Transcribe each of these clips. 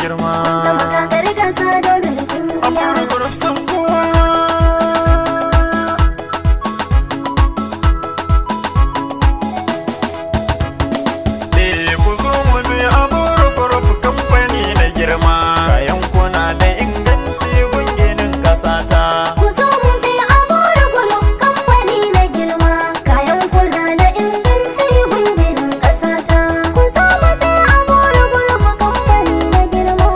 girma. Zama kakar gasa domin kunya. Aburu group san kowa. Ku zo mu je Aburu group kamfani na girma. Kayan kuna da inganci gunginin ƙasata. Ku zo mu je Aburu group kamfani na girma. Kayan kuna da inganci gunginin ƙasata. Ku zo mu je Aburu group kamfani na girma.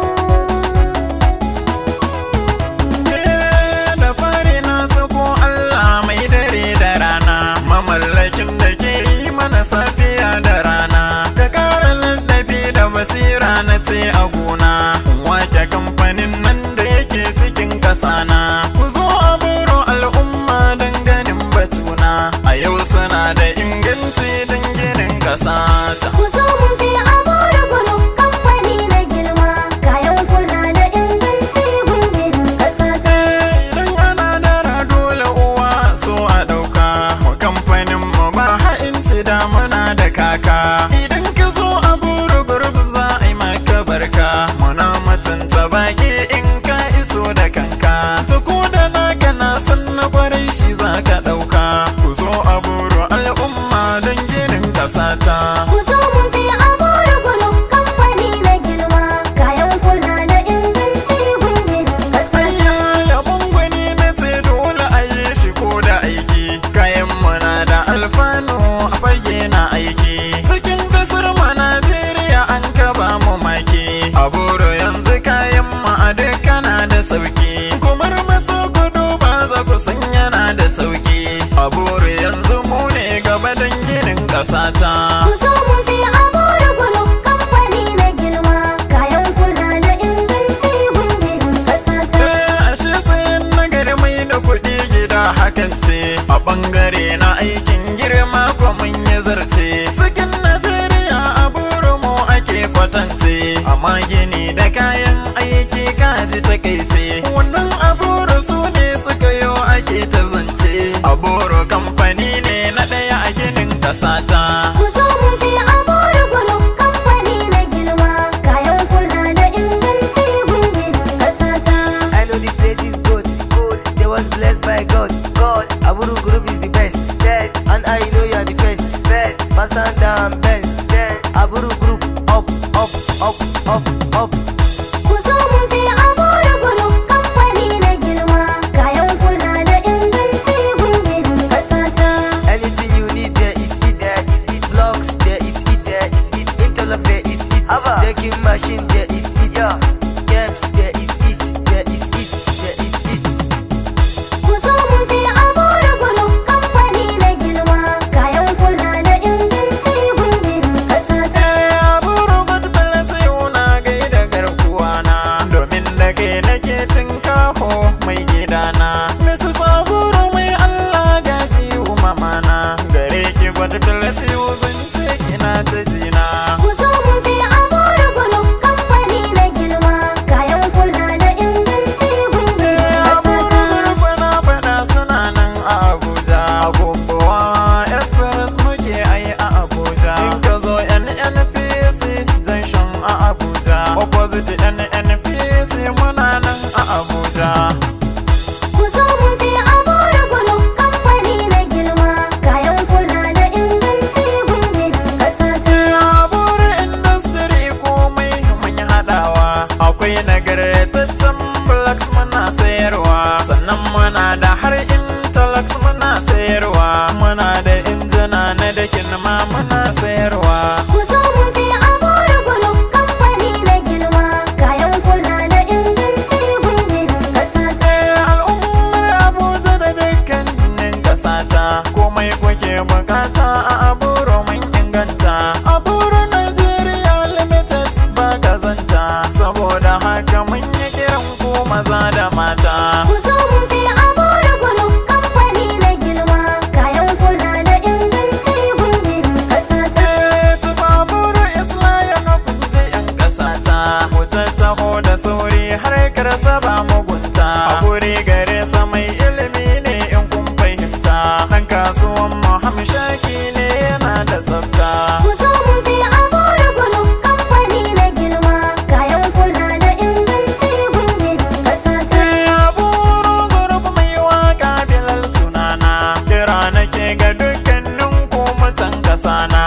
Da fari na sako Allah mai dare da rana, mamallakin da ke yi mana safiya da rana. Ka ƙara lallabi da basira na ce a gona, wake kamfanin nan da yake cikin ƙasana. Ku zo Aburu al'umma don ganin batuna, a yau suna da inganci don ginin ƙasata. Ku zo mu je Aburu group kamfani na girma. Kayan kuna da inganci gunginin ƙasata. Idan ana dara dole uwa so a ɗauka, mu kamfanin mu ba ha'inci damuna da kaka. Idan ka zo Aburu group za a yi maka barka, muna mutunta baki in ka iso da kanka. Ta ko da naka na san na kwarai shi za ka ɗauka. Ku zo Aburu al'umma don ginin ƙasata. Ku zo mu je Aburu group kamfani na girma. Kayan kuna da inganci gunginin ƙasata. Yabon gwani na ce dole a yi shi ko da aiki, kayan mana da alfanu a fage na aiki. Cikin kasar mu Najeriya an kaba mu maki, Aburu yanzu kayan mu a dukkana da sauki. Kumar maso kudu ba za ku san yana da sauki, Aburu yanzu mu ne gaba don ginin ƙasata. Ku zo mu je Aburu group kamfani na girma. Kayan kuna da inganci gunginin ƙasata. Ashe sayan nagari mai da kuɗi gida hakan ce, a ɓangare na aikin girma ko mun yi zarce. Cikin Najeriya Aburu mu ake kwatance, amma gini da kayan aiki kaji takaice. Wannan Aburu su ne suka yo ake ta zance, Aburu kamfani ne na ɗaya a ginin ƙasata. Ku zo mu je Aburu group kamfani na girma. Kayan kuna da inganci gunginin ƙasata. I know the place is good. They was blessed by God. Aburu group is the best. And I know you are the first. Faster than best. Aburu group up, up, up, up, up. Ku zo mu je Aburu group kamfani na girma. Kayan kuna da inganci gunginin ƙasata. Anything you need, there is it. Blocks, there is it. Interlock, there is it. Decking machine, there is it. Caps, there is it. There is it. There is it. Ku zo mu je Aburu group kamfani na girma. Kayan kuna da inganci gunginin ƙasata. Aburu badbala sai una gaida garkuwana, domin da kai nake tinkaho mai gidana. Mrs. Aburu mai Allah gaji mamana, gare ki badbala sai zance kina ta jina. Ku zo mu je Aburu group kamfani na girma. Kayan kuna da inganci gunginin ƙasata. Bana fada suna nan a Abuja, Gombowa Express muke ai a Abuja. In ka zo NNPC Junction a Abuja, opposite NNPC muna nan a Abuja. Ku zo mu je Aburu group kamfani na girma. Kayan kuna da inganci gunginin ƙasata. Aburu industry komai mun haɗawa, akwai nagartaccen blocks muna sayarwa, sannan muna da har interlocks muna sayarwa, muna da injina na dakin ma muna sayarwa. Ku zo mu je Aburu group kamfani na girma. Kayan kuna da inganci gunginin ƙasata. Al'ummar Abuja da dukkanin ƙasata, komai kuke bukata a Aburu mun inganta. Aburu Nigeria Limited ba kazanta, saboda haka mun yi kiran ku maza da mata. Ku zo mu je Aburu group kamfani na girma. Kayan kuna da inganci gunginin ƙasata. Aburu Islaya na kunje 'yan ƙasata, ku tattaho da sauri har karsa ba mugunta. Hakuri gare sa mai ilimi ne in kun fahimta, ɗan kasuwan mu hamshaki ne yana kira nake ga dukkanin ku mutan kasana